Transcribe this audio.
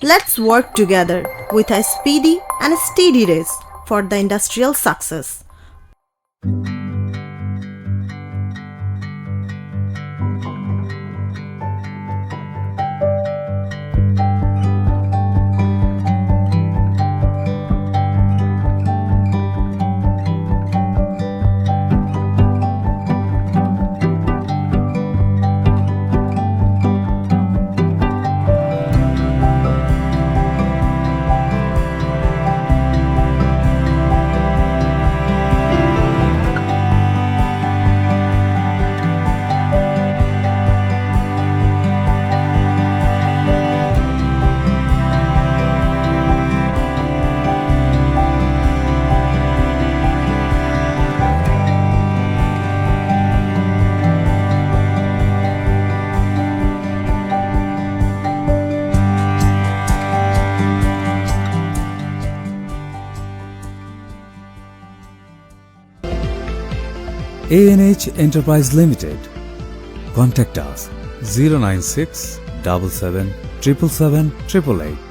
Let's work together with a speedy and steady race for the industrial success. ANH Enterprise Limited. Contact us 096 77 777 888.